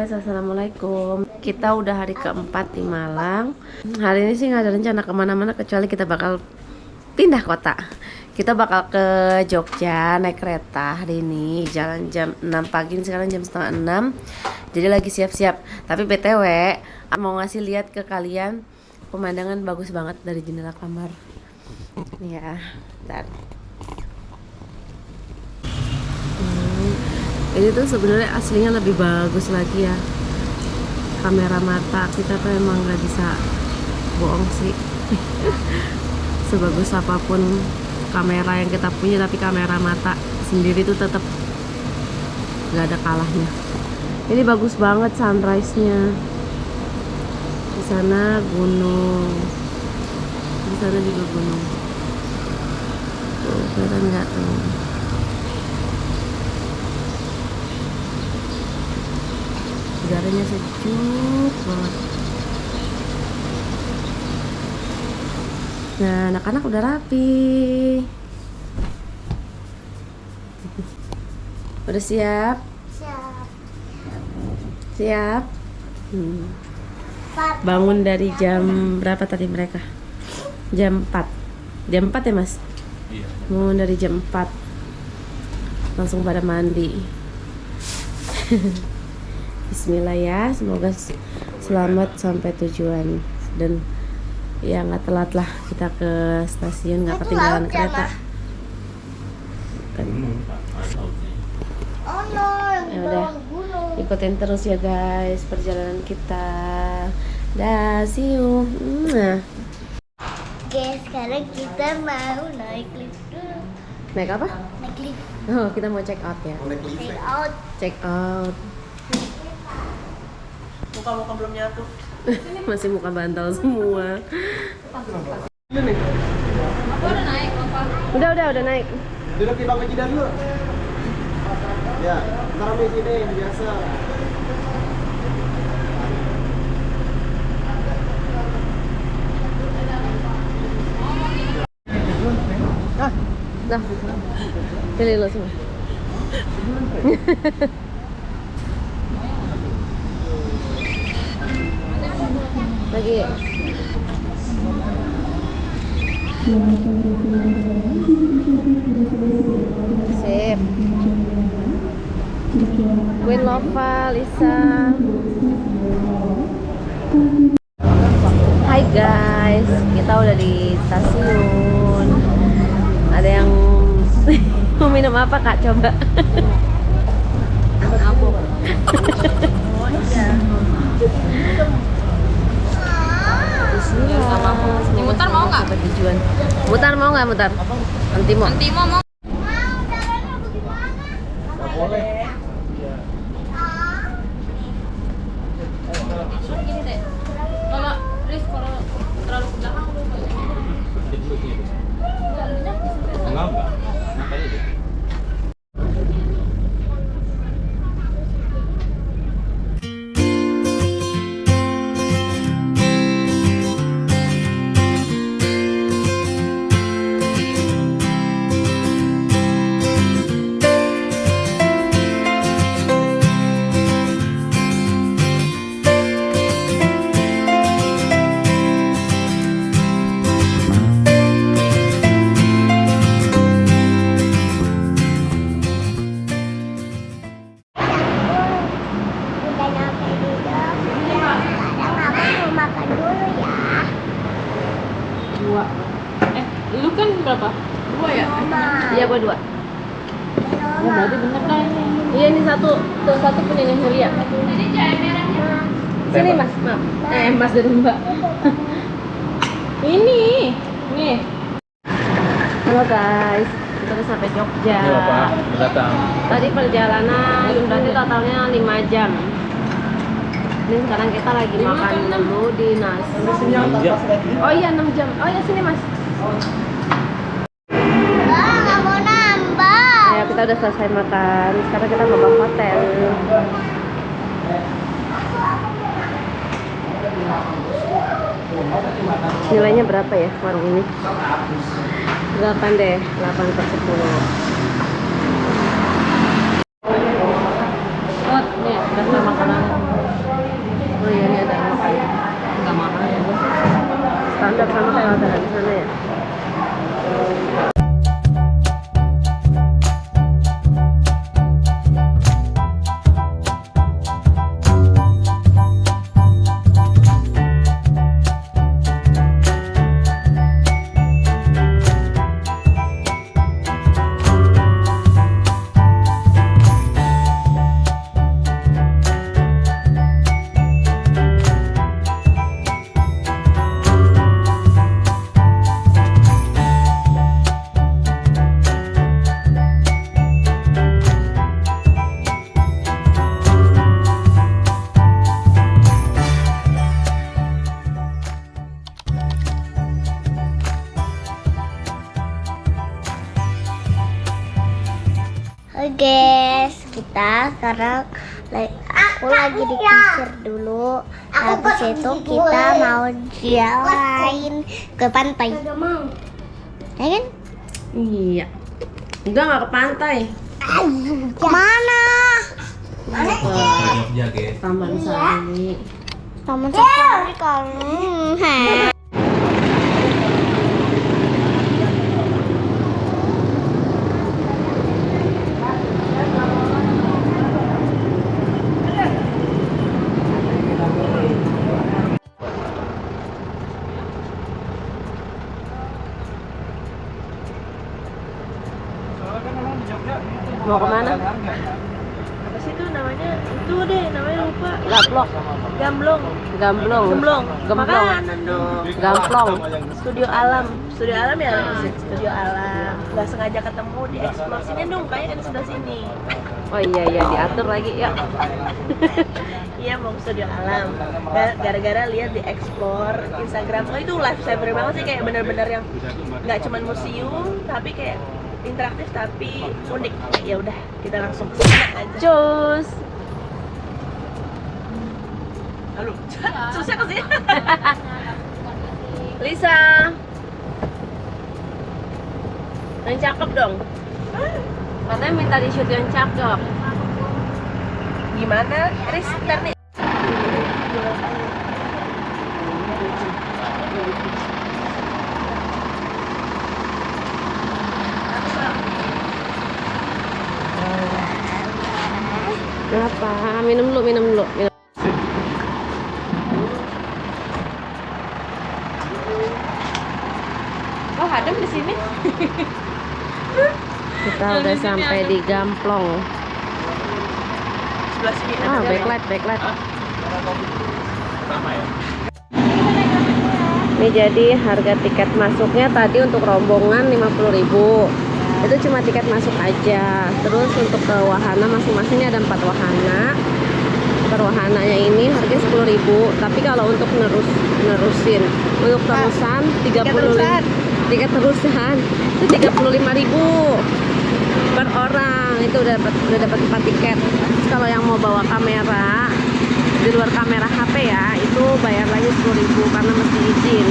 guys, assalamualaikum. Kita udah hari keempat di Malang. Hari ini sih nggak ada rencana kemana-mana kecuali kita bakal pindah kota. Kita bakal ke Jogja naik kereta hari ini. Jalan jam 6 pagi, sekarang jam setengah 6. Jadi lagi siap-siap. Tapi BTW mau ngasih lihat ke kalian pemandangan bagus banget dari jendela kamar. Ya, bentar. Ini tuh sebenarnya aslinya lebih bagus lagi ya. Kamera mata kita tuh emang nggak bisa bohong sih. Sebagus apapun kamera yang kita punya, tapi kamera mata sendiri tuh tetap nggak ada kalahnya. Ini bagus banget sunrise-nya. Di sana gunung, di sana juga gunung. Tuh, kelihatan nggak tuh? Udaranya sejuk banget. Nah, anak-anak udah rapi. Udah siap? Siap. Siap? Bangun dari jam berapa tadi mereka? Jam 4. Jam 4 ya, Mas? Iya. Bangun dari jam 4. Langsung pada mandi. Bismillah ya, semoga selamat sampai tujuan dan ya nggak telat lah kita ke stasiun, nggak ketinggalan kereta. Oh no, Ya udah, gunung. ikutin terus ya guys perjalanan kita. Dah, see you. Nah, Oke, sekarang kita mau naik lift dulu. naik apa? Naik lift. Oh, kita mau check out ya. Check out. Check out. Muka-muka belum nyatu. Masih muka bantal semua. Udah naik. Duduk di bangku jidan dulu. Ya, taruh di sini biasa. Dah. Pilih lo semua. Lagi. Sip. Queen Lova, Lisa. Hai guys, kita udah di stasiun. Ada yang mau minum apa Kak? Coba. Ini mutar mau nggak? Sampai tujuan. Mutar mau nggak mutar? Antimo. Antimo mau. Nggak boleh. Gini deh. Kalau Riz kalau terlalu ke belakang lu Enggak. Makanya deh. Udah nyampe di Jogja. Sekarang aku mau makan dulu ya. 2. Lu kan berapa? 2 ya? Mama. Iya, gua 2. Ya berarti bener kan ini. Iya, ini satu. Tuh satu punya Nuria. Jadi cahaya merahnya. Sini Mas, maaf. Mas dan Mbak. Ini. Nih. Halo guys, kita udah sampai Jogja. Ini Bapak, udah datang. Tadi perjalanan berarti totalnya 5 jam. Ini sekarang kita lagi makan dulu di nasi. 6 jam. Oh iya 6 jam. Oh iya sini Mas. Nggak mau nambah. Ayo kita udah selesai makan. Sekarang kita mau ke hotel. Nilainya berapa ya warung ini? 8 deh, 8/10. Nih, daftar makanan. Guys, kita sekarang aku lagi di kincir dulu. Habis itu kita mau jalan ke pantai. Ya kan? Iya. Enggak ke pantai. Mana? Jogja guys. Taman Sari. Taman Safari kan. Mau kemana? Apa sih itu namanya? Itu deh namanya lupa. Gaplok. Gamblong. Gamblong. Gemblong. Gemblong. Makanan dong. Gamplong. Studio alam. Studio alam ya? Studio alam. Gak sengaja ketemu di explore sini dong, kayaknya di sebelah sini. Oh iya iya diatur lagi ya. Iya mau ke studio alam. Gara-gara lihat di explore Instagram. Oh itu lifesaver banget sih, kayak bener-bener yang nggak cuman museum tapi kayak interaktif tapi unik. Ya udah kita langsung ke sana aja. Cus. Halo. Susah ke sini. Lisa. Yang cakep dong. Katanya minta di shoot yang cakep. Gimana? Riz, ntar nih. Kenapa? Minum dulu, minum dulu. Minum. Oh, adem di sini. Kita udah sampai di Gamplong. Sebelah sini Ah, ada backlight, backlight. Sama ya? Ini jadi harga tiket masuknya tadi untuk rombongan 50.000. Itu cuma tiket masuk aja. Terus untuk ke wahana masing-masing ada 4 wahana. Per wahananya ini harganya 10.000. Tapi kalau untuk nerusin untuk terusan 35. Tiket terusan itu 35.000 per orang. Itu udah dapat 4 tiket. Terus kalau yang mau bawa kamera di luar kamera HP ya, itu bayar lagi 10.000 karena mesti izin.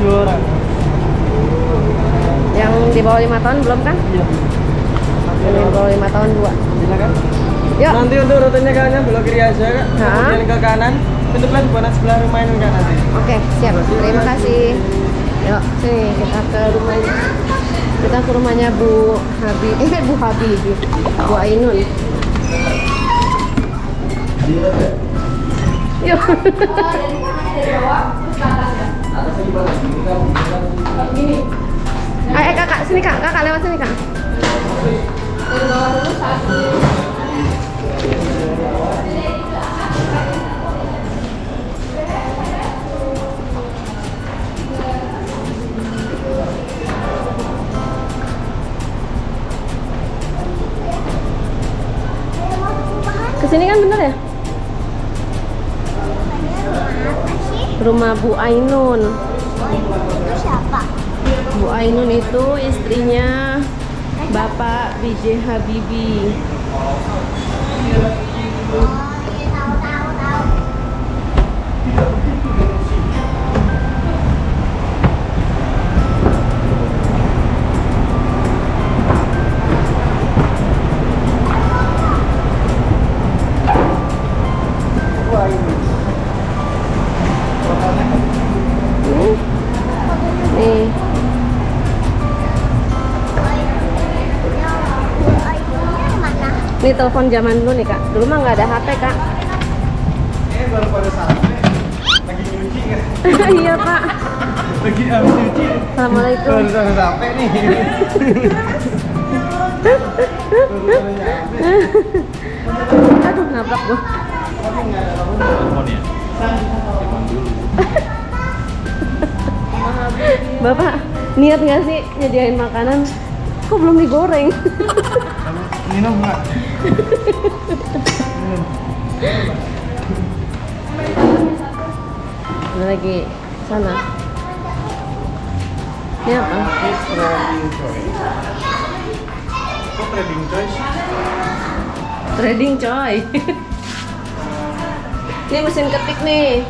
2 orang. Yang di bawah 5 tahun belum kan? Iya. Yang di bawah 5 tahun 2. Silakan. Yuk. Nanti untuk rutenya kalian belok kiri aja kak. Kemudian ke kanan. Pintu pelan buat sebelah rumah ini kak nanti. Oke, siap. Terima kasih. Yuk, sini kita ke rumahnya. Kita ke rumahnya Bu Habibi. Bu Ainun. Yuk. Ayo kakak, sini kak. Kakak lewat sini kak. Kesini kan bener ya? Rumah Bu Ainun. Itu siapa? Bu Ainun itu istrinya Bapak B.J. Habibie. Oh iya, tahu. Nih. Mana? Ini telepon zaman dulu nih kak. Dulu mah nggak ada HP kak. Baru pada sampai. Lagi nyuci kan? Iya pak. Lagi habis nyuci. Assalamualaikum. Baru sampai nih. Aduh nabrak gua. Telepon ya? Telepon dulu. Bapak niat nggak sih nyediain makanan? Kok belum digoreng? Minum nggak? Ini lagi sana. Ini apa? Trading choice. Kok trading choice? Trading coy. Ini mesin ketik nih.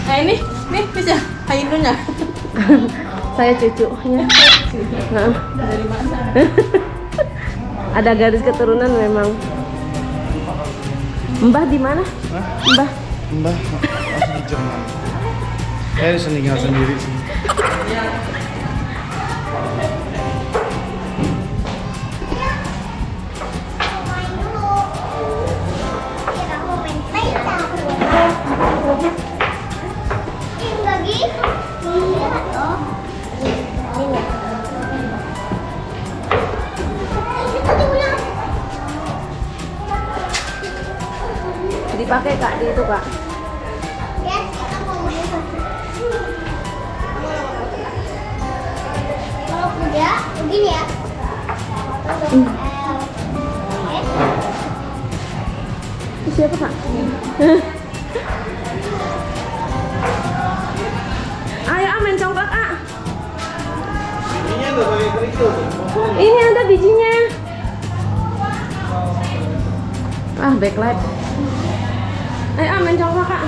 Nah ini bisa Ainunnya. Saya cucunya. Nah. Dari mana? Ada garis keturunan memang. Mbah di mana? Hah? Mbah. Mbah masih di Jerman. Saya bisa tinggal sendiri sih. Dipakai kak di itu kak. Kalau udah begini ya. Itu siapa kak? Ayo main congklak ah. Ini udah pakai kerikil tuh. Ini ada bijinya. Backlight. Ayo main congklak kak.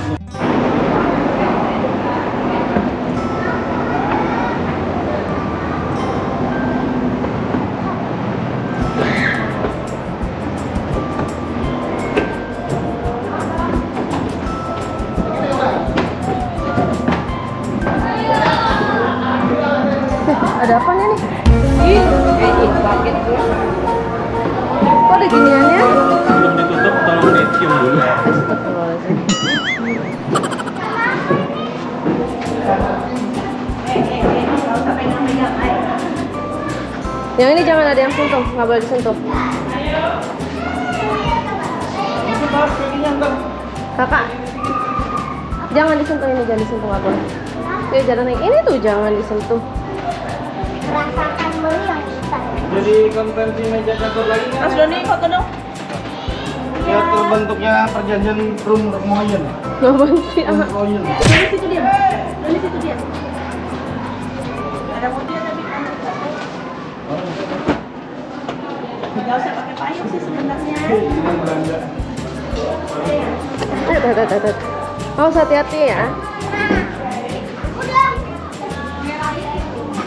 Ada apa nih? Ih, kaget gue. Kok ada giniannya? Belum ditutup, tolong dicium dulu. Astagfirullahaladzim. Yang ini jangan ada yang sentuh, nggak boleh disentuh. Kakak, jangan disentuh ini, jangan disentuh, nggak boleh. Yuk jangan naik ini tuh, jangan disentuh. Rasakan dulu yang kita. Jadi konvensi meja catur lagi kan? Mas Doni foto dong. Ya terbentuknya perjanjian room Moyen. Ngapain sih? Room Moyen. Doni situ dia. Doni situ dia. Ada mobil tapi kamu nggak usah pakai payung sih sebenarnya. Belanda. Oh, hati-hati ya. Udah.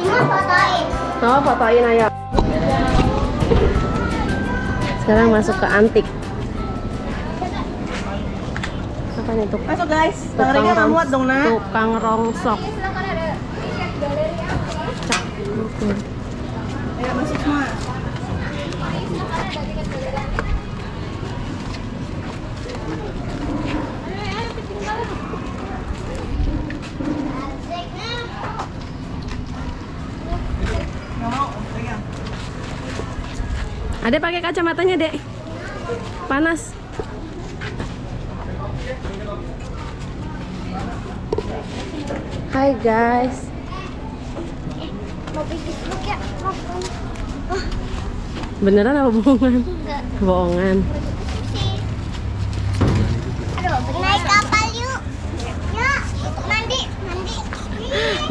Ini fotoin. Oh, fotoin ayo. Sekarang masuk ke antik. Apa nih tuh? Masuk guys. Bang Rega nggak muat dong nak. Tukang rongsok. Ayo masuk semua. Nggak mau, pegang. Adek pakai kacamatanya, Dek. Panas. Hai guys. Mau pergi Facebook ya? Beneran apa bohongan? Enggak. Bohongan. Aduh, naik kapal yuk. Ya, mandi, mandi.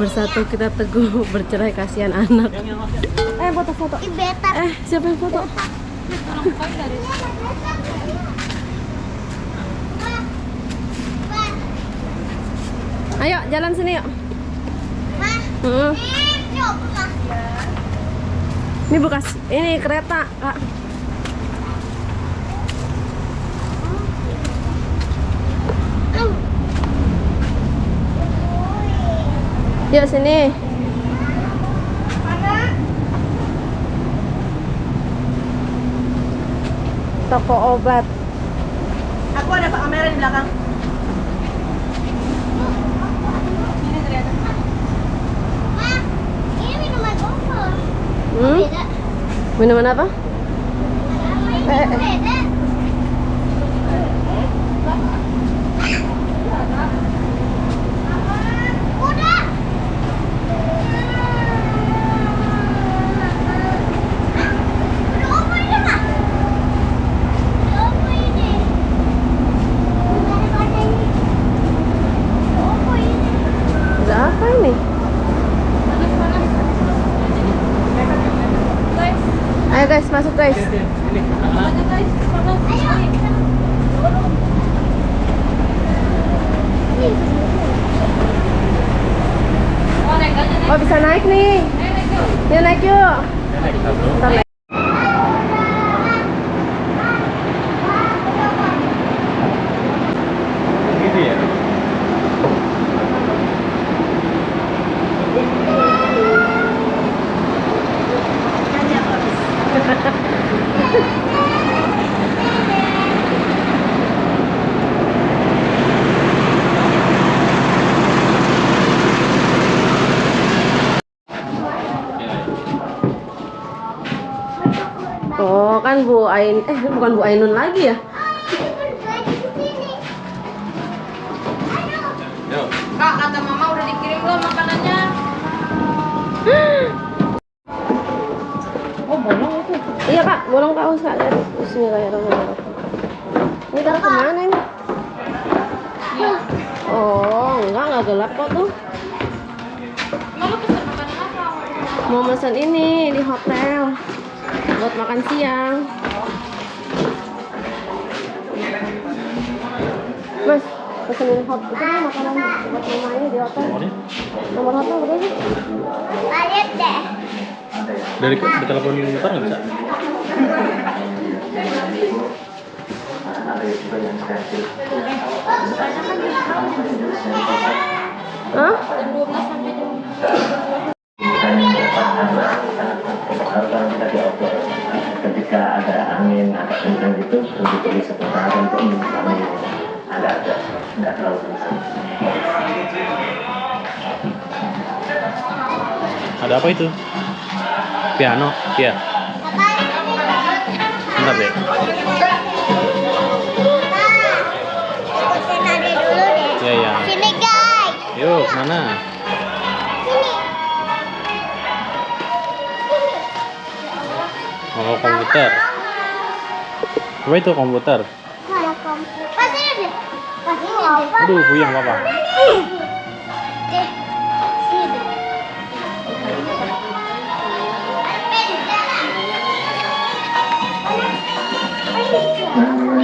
Bersatu kita teguh, bercerai kasihan anak. Foto-foto. Ih, beta. Siapa yang foto? Ayo, jalan sini yuk. Mah, coba. Ini bekas, ini kereta, Kak. Yuk sini. Toko obat. Aku ada kamera di belakang. Ini ternyata. Mah, ini minuman apa? Beda. Minuman apa? Beda. Udah. Udah apa ini, Mah? Udah apa ini? Udah ada ini. Udah apa ini? Ada apa ini? Ayo guys, masuk guys. Oh, bisa naik nih. Ya naik yuk. Ntar naik. Gitu ya. Oh, kan Bu Ain, bukan Bu Ainun lagi ya? Yuk. Kak, kata mama udah dikirim belum makanannya? Oh, bolong itu. Iya, Kak, bolong Kak. Usah lihat. Bismillahirrahmanirrahim. Ini kita kemana ini? Oh, enggak gelap kok tuh. Emang lu pesen makanan apa? Mau pesan ini di hotel buat makan siang. Mas, pesenin hot itu nih makanan buat mama ini di hotel. Nomornya? Nomor hotel berapa sih? Lihat deh. Dari telepon ntar nggak bisa? Hah? Jam 12 sampai jam ketika ada angin agak kencang gitu untuk di seputar untuk kami agak nggak terlalu kencang. Ada apa itu? Piano? Iya. Bentar deh. Ikutin Ade dulu deh. Iya, iya. Sini guys. Yuk, mana? Sini. Oh, komputer. Apa itu komputer? Mana komputer? Pasti deh. Pasti apa? Aduh, puyeng papa. Deh. Sini deh.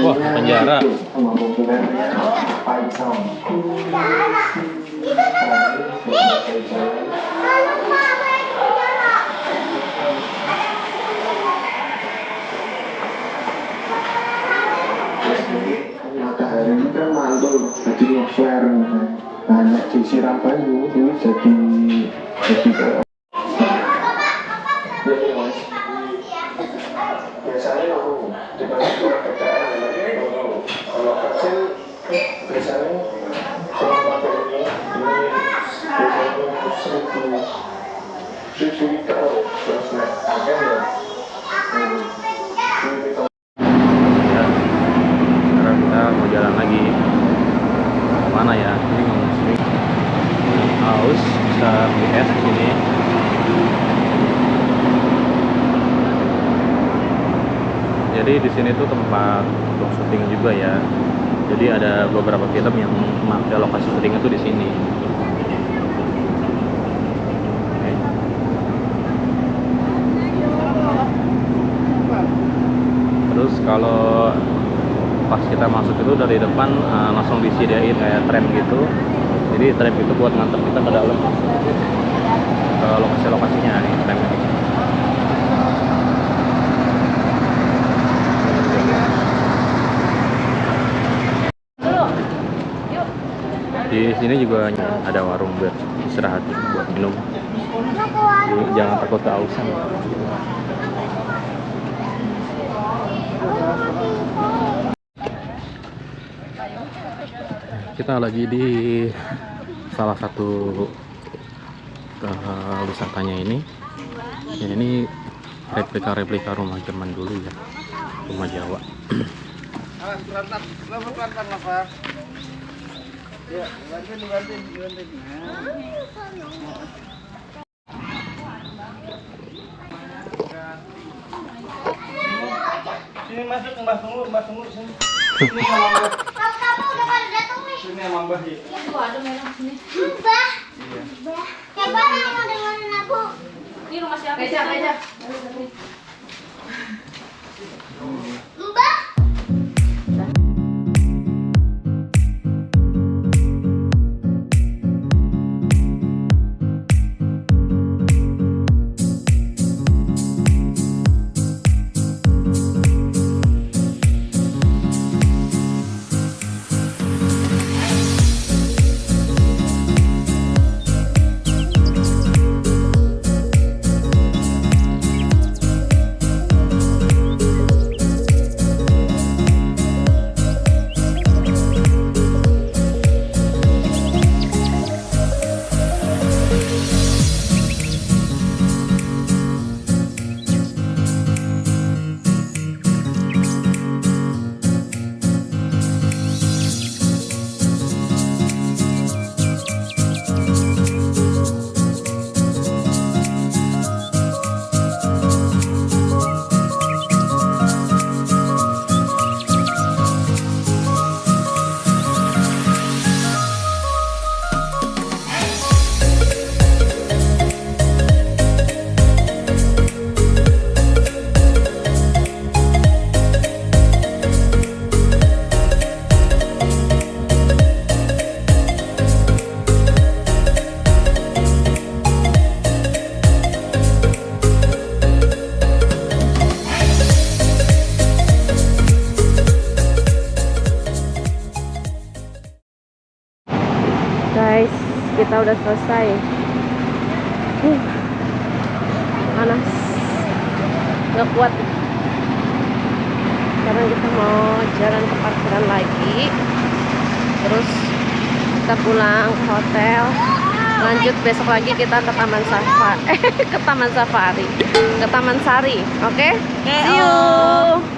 Wah, penjara. Itu kalau mama itu penjara. Matahari ini kan mantul jadi ngeflare banyak disiram banyu ini jadi kayak biasanya dibanding PKN kalau kecil biasanya sama pakai ini biasanya 1000 liter terus naik ya Sekarang kita mau jalan lagi. Mana ya? Ini ngomong sini. Haus bisa beli es di sini. Jadi di sini tuh tempat untuk syuting juga ya. Jadi ada beberapa film yang memakai lokasi syuting itu di sini. Oke. Terus kalau pas kita masuk itu dari depan langsung disediain kayak tram gitu. Jadi tram itu buat nganter kita ke dalam ke lokasi-lokasinya nih tram ini. Di sini juga ada warung buat istirahat buat minum. Jadi jangan takut kehausan. Kita lagi di salah satu wisatanya ini. Ya, ini replika rumah zaman dulu ya, rumah Jawa. Sini masuk Mbah Tunggu sini. Sini sama Mbah. Kamu udah pada datang nih. Sini sama Mbah ya. Mbah. Kayak mana yang mau dengerin aku? Ini rumah siapa? Beja. Mbah. Guys, kita udah selesai. Panas, nggak kuat. Sekarang kita mau jalan ke parkiran lagi, terus kita pulang ke hotel. Lanjut besok lagi kita ke Taman Safari, ke Taman Sari. Oke? See you.